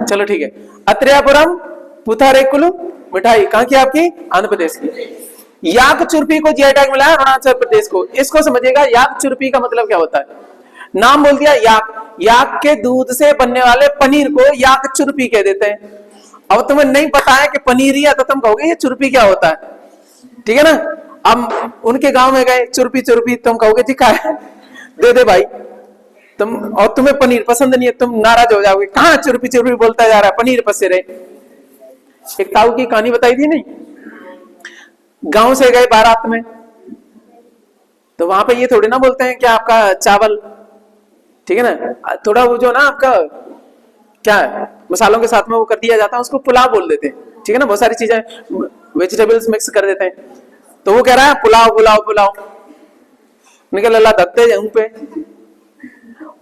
चलो ठीक है। अत्रेयापुरम पूथारेकुलु मिठाई कहाँ की आपकी? आंध्र प्रदेश की। याक चुरपी को जीआई टैग मिला है अरुणाचल प्रदेश को। इसको समझिएगा, याक चुरपी का मतलब क्या होता है? नाम बोल दिया याक, याक के दूध से बनने वाले पनीर को याक चुरपी कह देते हैं। अब तुम्हें नहीं पता है कि पनीर ही है तो तुम कहोगे ये चुरपी क्या होता है, ठीक है ना। अब उनके गांव में गए, चुरपी चुरपी, तुम कहोगे ठीक है दे दे भाई तुम, और तुम्हें पनीर पसंद नहीं है, तुम नाराज हो जाओगे, कहाँ चुरपी चुरपी बोलता जा रहा है, पनीर पसे रहे। एक ताऊ की कहानी बताई थी नहीं, गांव से गए बारात में, तो वहां पे ये थोड़ी ना बोलते हैं कि आपका चावल, ठीक है ना, थोड़ा वो जो ना आपका क्या है मसालों के साथ में वो कर दिया जाता है, उसको पुलाव बोल देते हैं, ठीक है ना, बहुत सारी चीजें वेजिटेबल्स मिक्स कर देते हैं। तो वो कह रहा है पुलाव पुलाव पुलाव, निकल अल्लाह दत्ते जंग पे,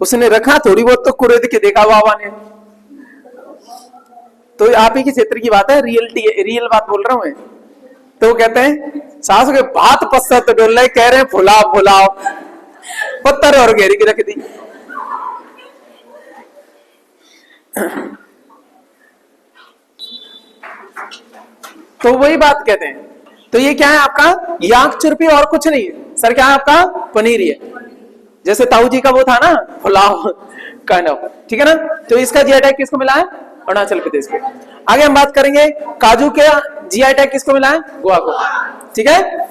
उसने रखा थोड़ी बहुत तो कुरेद के देखा बाबा ने। तो आप ही के क्षेत्र की बात है, रियल बात बोल रहा हूं मैं। तो वो कहते हैं सास के भात पस्सा तो डोल रहे, कह रहे हैं फुलाव फुलाव, पत्थर और घेरी के रख दी। तो वही बात कहते हैं। तो ये क्या है आपका? याक चुरपी और कुछ नहीं है सर, क्या है आपका? पनीर ही है। जैसे ताऊ जी का वो था ना फुलाव काइंड ऑफ, ठीक है ना। तो इसका जीआई टैग किसको मिला है? अरुणाचल प्रदेश को। आगे हम बात करेंगे काजू के जीआई टैग किसको मिला है? गोवा को, ठीक है।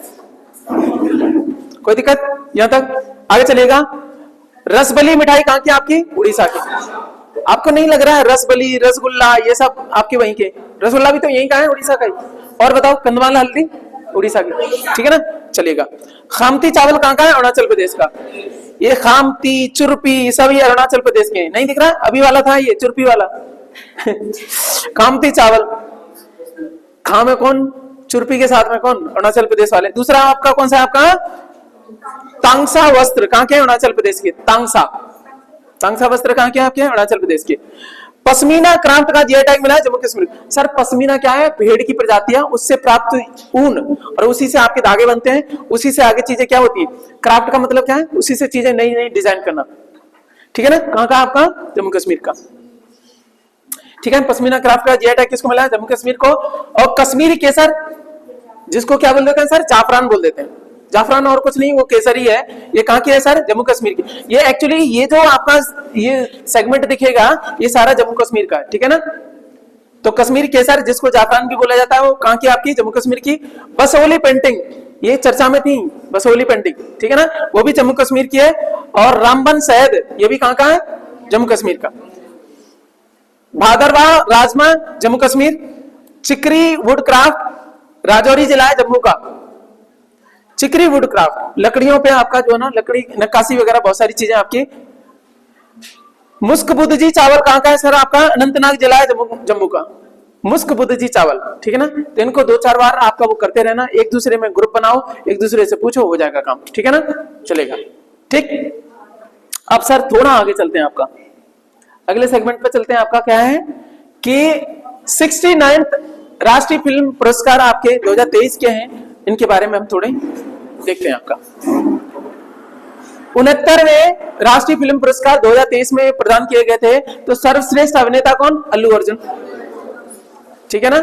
कोई दिक्कत यहां तक? आगे चलेगा। रसबली मिठाई कहां की आपकी? उड़ीसा की। आपको नहीं लग रहा है रसबली रसगुल्ला ये सब आपके वहीं के? रसगुल्ला भी तो यहीं का है, उड़ीसा का ही। और बताओ कंदमाल हल्दी उड़ीसा की, ठीक है ना। चलेगा। खामती चावल कहां का है? अरुणाचल प्रदेश का। ये खामती चुरपी सब ये अरुणाचल प्रदेश के। नहीं दिख रहा? अभी वाला था ये चुरपी वाला खामती चावल, खाम है कौन? चुरपी के साथ में कौन? अरुणाचल प्रदेश वाले। दूसरा आपका कौन सा है? आपका तांगसा वस्त्र कहां के? अरुणाचल प्रदेश के। तांगसा वस्त्र कहां के? आपके अरुणाचल प्रदेश के। पश्मीना क्राफ्ट का जीआई टैग मिला है जम्मू कश्मीर। सर पश्मीना क्या है? भेड़ की प्रजातियां, उससे प्राप्त ऊन, और उसी से आपके धागे बनते हैं, उसी से आगे चीजें क्या होती है। क्राफ्ट का मतलब क्या है? उसी से चीजें नई नई डिजाइन करना, ठीक है ना। कहां का? आपका जम्मू कश्मीर का, ठीक है। पश्मीना क्राफ्ट का जीआई टैग किसको मिला है? जम्मू कश्मीर को। और कश्मीरी केसर जिसको क्या बोल देते हैं सर, जाफरान बोल देते हैं। जाफरान और कुछ नहीं, वो केसरी है। ये कहाँ की है सर, जम्मू कश्मीर की। ये एक्चुअली ये जो आपका ये सेगमेंट दिखेगा ये सारा जम्मू कश्मीर का है, ठीक है ना। तो कश्मीर केसर जिसको जाफरान भी बोला जाता है, वो कहाँ की आपकी, जम्मू कश्मीर की। बसोली पेंटिंग ये चर्चा में थी, बसोली पेंटिंग, ठीक है ना, वो भी जम्मू कश्मीर की है। और रामबन शहद ये भी कहाँ का है, जम्मू कश्मीर का। भादरवा राजमा जम्मू कश्मीर। चिकरी वुड क्राफ्ट राजौरी जिला है जम्मू का। चिकरी वुड क्राफ्ट लकड़ियों पे आपका जो है ना, लकड़ी नक्काशी वगैरह बहुत सारी चीजें आपकी। मुस्क बुद्धजी चावल कहाँ का है सर, आपका अनंतनाग जिला है जम्मू का। मुस्क बुद्धजी चावल, ठीक है ना। तो इनको 2-4 बार आपका वो करते रहना, एक दूसरे में ग्रुप बनाओ, एक दूसरे से पूछो, हो जाएगा काम, ठीक है ना, चलेगा। ठीक, अब सर थोड़ा आगे चलते हैं, आपका अगले सेगमेंट पे चलते हैं। आपका क्या है कि 69th राष्ट्रीय फिल्म पुरस्कार आपके 2023 के हैं, इनके बारे में हम थोड़े देखते हैं। आपका 69वें राष्ट्रीय फिल्म पुरस्कार 2023 में प्रदान किए गए थे। तो सर्वश्रेष्ठ अभिनेता कौन, अल्लू अर्जुन, ठीक है ना।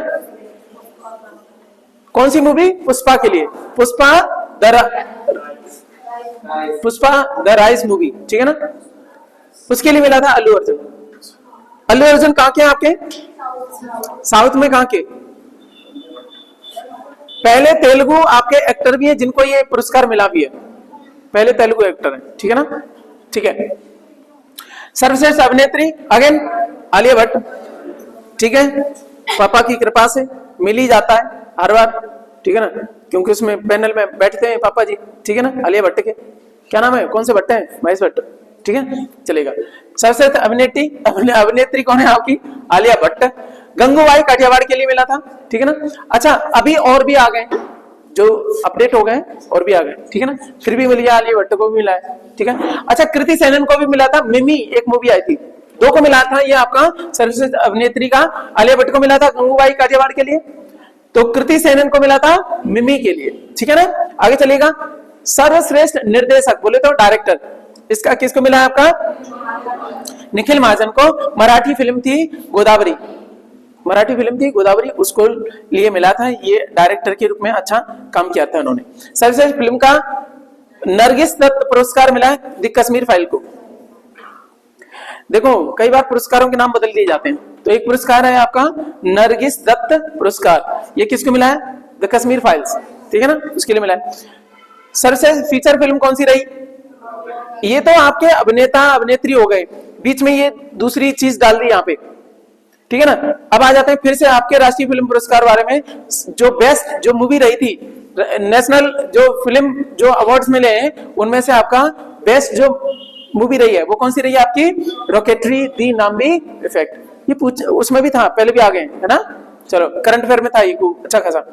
कौन सी मूवी, पुष्पा के लिए, पुष्पा द राइज मूवी, ठीक है ना, उसके लिए मिला था अल्लू अर्जुन। अल्लू अर्जुन कहाँ के आपके, साउथ में कहाँ के, पहले तेलुगु आपके एक्टर भी है जिनको ये पुरस्कार मिला भी है, पहले तेलुगु एक्टर है, ठीक है ना, ठीक है। सर्वश्रेष्ठ अभिनेत्री अगेन आलिया भट्ट, ठीक है, पापा की कृपा से मिल ही जाता है हर बार, ठीक है ना, क्योंकि उसमें पैनल में बैठते हैं पापा जी, ठीक है ना, आलिया भट्ट के, क्या नाम है, कौन से भट्ट हैं, महेश भट्ट, ठीक है, चलेगा। सर्वश्रेष्ठ अभिनेत्री कौन है आपकी, आलिया भट्ट। गंगूबाई काठियावाड़ के लिए मिला था, ठीक है ना। अच्छा, अभी और भी आ गए जो अपडेट हो गए, और भी आ गए, ठीक है ना, फिर भी मिल गया, आलिया भट्ट को भी मिला है, ठीक है। अच्छा, कृति सेनन को भी मिला था, मिमी एक मूवी आई थी, 2 को मिला था ये आपका सर्वश्रेष्ठ अभिनेत्री का। आलिया भट्ट को मिला था गंगूबाई काठियावाड़ के लिए, तो कृति सेनन को मिला था मिमी के लिए, ठीक है ना। आगे चलेगा, सर्वश्रेष्ठ निर्देशक बोले तो डायरेक्टर, इसका किसको मिला है आपका, निखिल महाजन को। मराठी फिल्म थी गोदावरी, मराठी फिल्म थी गोदावरी, उसको लिए मिला था, ये डायरेक्टर के रूप में अच्छा काम किया था उन्होंने। सर्वश्रेष्ठ फिल्म का नरगिस दत्त पुरस्कार मिला है द कश्मीर फाइल को। देखो कई बार पुरस्कारों के नाम बदल दिए जाते हैं, तो एक पुरस्कार है आपका नरगिस दत्त पुरस्कार, ये किसको मिला है, द कश्मीर फाइल्स, ठीक है ना, उसके लिए मिला है। सर्वश्रेष्ठ फीचर फिल्म कौन सी रही, ये तो आपके अभिनेता अभिनेत्री हो गए, बीच में ये दूसरी चीज डाल दी यहाँ पे, ठीक है ना। अब आ जाते हैं फिर से आपके राष्ट्रीय फिल्म पुरस्कार बारे में, जो बेस्ट जो मूवी रही थी, नेशनल जो फिल्म जो अवार्ड्स मिले हैं, उनमें से आपका बेस्ट जो मूवी रही है वो कौन सी रही है आपकी, रॉकेटरी दी नाम्बी इफेक्ट। ये पूछ उसमें भी था, पहले भी आ गए, है ना, चलो करंट अफेयर में था ये अच्छा खासा।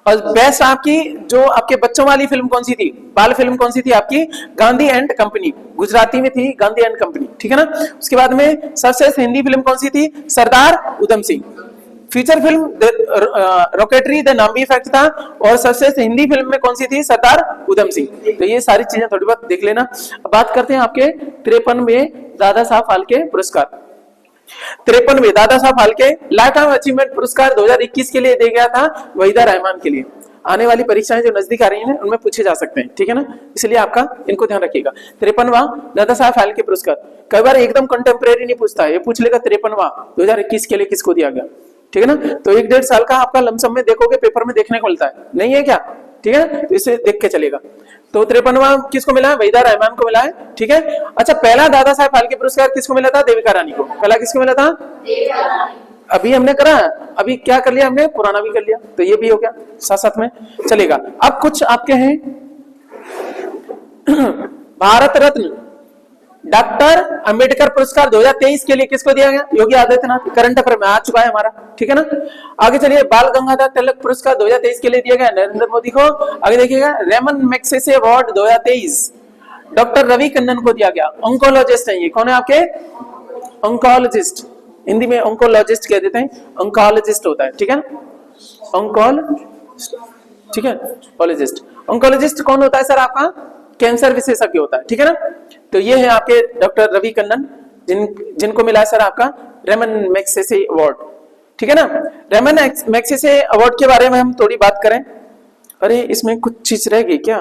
और बेस्ट आपकी जो आपके बच्चों वाली फिल्म कौन सी थी, बाल फिल्म कौन सी थी आपकी, गांधी एंड कंपनी, गुजराती में थी गांधी एंड कंपनी, ठीक है ना। उसके बाद में सर्वश्रेष्ठ हिंदी फिल्म कौन सी थी, सरदार उधम सिंह। फीचर फिल्म रॉकेटरी द नाम्बी इफेक्ट था, और सबसे हिंदी फिल्म में कौन सी थी, सरदार उधम सिंह। तो ये सारी चीजें थोड़ी बहुत देख लेना। अब बात करते हैं आपके 53वें दादा साहब फाल्के पुरस्कार। 53वें Dada Saheb Phalke life time achievement पुरस्कार 2021 के लिए दिया गया था वहीदा रहमान के लिए। आने वाली परीक्षाएं जो नजदीक आ रही हैं उनमें पूछे जा सकते हैं, ठीक है ना, इसलिए आपका इनको ध्यान रखिएगा। 53वां दादा साहब फाल्के पुरस्कार कई बार एकदम कंटेम्प्रेरी नहीं पूछता है, ये पूछ लेगा 53वां 2021 के लिए किसको दिया गया, ठीक है ना। तो 1-1.5 साल का आपका लमसम में देखोगे पेपर में देखने को मिलता है, नहीं है क्या, ठीक है, तो इसे देख के चलेगा। तो 53वां किसको मिला है, वहीदा रहमान को मिला है, ठीक है। अच्छा, पहला दादा साहब फाल्के पुरस्कार किसको मिला था, देविका रानी को। पहला किसको मिला था, अभी हमने करा, अभी क्या कर लिया हमने, पुराना भी कर लिया, तो ये भी हो गया, साथ साथ में चलेगा। अब कुछ आपके हैं भारत रत्न डॉक्टर अंबेडकर पुरस्कार 2023 के लिए किसको दिया गया, योगी आदित्यनाथ। करंट अफेयर में आ चुका है हमारा, ठीक है ना। आगे चलिए, बाल गंगाधर तिलक पुरस्कार 2023 के लिए दिया गया नरेंद्र मोदी को। आगे देखिएगा, Ramon Magsaysay award 2023 doctor Ravi Kannan को दिया गया। ऑन्कोलॉजिस्ट है ये, कौन है आपके, ऑन्कोलॉजिस्ट, हिंदी में ऑन्कोलॉजिस्ट कह देते हैं, ऑन्कोलॉजिस्ट होता है, ठीक है ना, ठीक है, ऑन्कोलॉजिस्ट कौन होता है सर, आपका कैंसर विशेषज्ञ होता है, ठीक है ना। तो ये है आपके डॉक्टर रवि कन्नन जिनको मिला है सर आपका रेमन मैग्सेसे अवार्ड। ठीक है ना। रेमन मैग्सेसे अवार्ड के बारे में हम थोड़ी बात करें। अरे इसमें कुछ चीज रह गई क्या?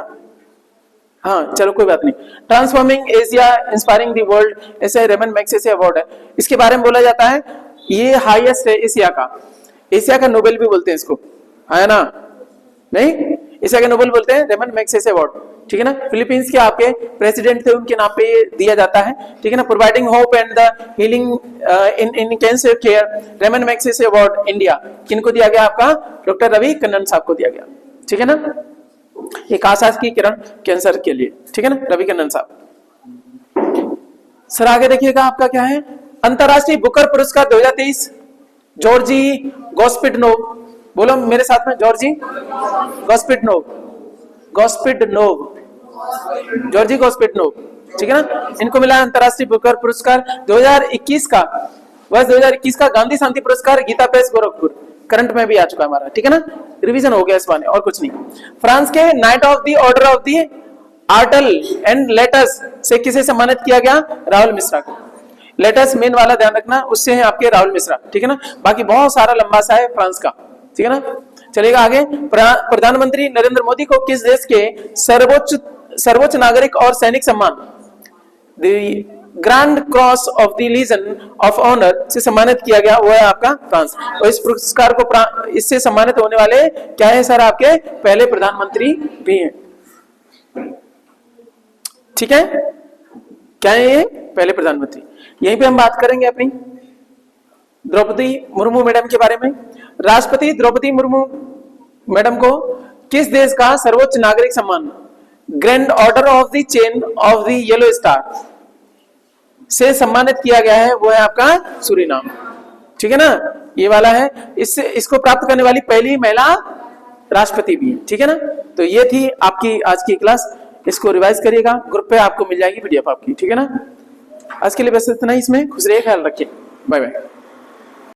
हाँ चलो कोई बात नहीं। Transforming Asia inspiring the world, ऐसे रेमन मैग्सेसे अवार्ड है। इसके बारे में बोला जाता है ये हाईएस्ट है एशिया का। एशिया का नोबेल भी बोलते हैं इसको, है ना? नहीं, एशिया का नोबेल बोलते हैं रेमन मैग्सेसे अवार्ड, ठीक है ना। फिलीपींस के आपके प्रेसिडेंट थे, उनके नाम पे दिया जाता है, ठीक है ना। Providing hope and the healing in cancer care, Ramon Magsaysay award India किनको दिया गया? आपका डॉक्टर रवि कन्नन साहब को दिया गया, ठीक है ना। एक आशा की किरण कैंसर के लिए, ठीक है ना, रवि कन्नन साहब। सर आगे देखिएगा आपका क्या है, अंतरराष्ट्रीय बुकर पुरस्कार 2023 जॉर्जी गोस्पिडनोव, बोलो मेरे साथ में, जॉर्जी गोस्पिडनोव, जॉर्जी गोस्पिडनोव, ठीक है ना। इनको मिला अंतरराष्ट्रीय बुकर पुरस्कार 2021 का, वर्ष 2021 का गांधी शांति पुरस्कार गीता प्रेस गोरखपुर, करंट में भी आ चुका है हमारा, ठीक है ना। रिवीजन हो गया इस बार और कुछ नहीं। फ्रांस के knight of the order of the arts and letters से किसे सम्मानित किया गया? राहुल मिश्रा को। लेटर्स मेन वाला ध्यान रखना, उससे है आपके राहुल मिश्रा, ठीक है ना। बाकी बहुत सारा लंबा सा है फ्रांस का, ठीक है ना। चलेगा आगे। प्रधानमंत्री नरेंद्र मोदी को किस देश के सर्वोच्च नागरिक और सैनिक सम्मान grand cross of the legion of honour से सम्मानित किया गया? वो है आपका फ्रांस। और इस पुरस्कार को इससे सम्मानित होने वाले क्या है सर? आपके पहले प्रधानमंत्री भी हैं, ठीक है। क्या है ये? पहले प्रधानमंत्री। यहीं पे हम बात करेंगे अपनी द्रौपदी मुर्मू मैडम के बारे में। राष्ट्रपति द्रौपदी मुर्मू मैडम को किस देश का सर्वोच्च नागरिक सम्मान grand order of the chain of the yellow star से सम्मानित किया गया है? वो है आपका सूरीनाम, ठीक है ना। ये वाला है, इसको प्राप्त करने वाली पहली महिला राष्ट्रपति भी है, ठीक है ना। तो ये थी आपकी आज की क्लास, इसको रिवाइज करिएगा, ग्रुप पे आपको मिल जाएगी पीडीएफ आपकी, ठीक है ना। आज के लिए बस इतना ही, इसमें खुश रहिए, ख्याल रखिए, बाय बाय।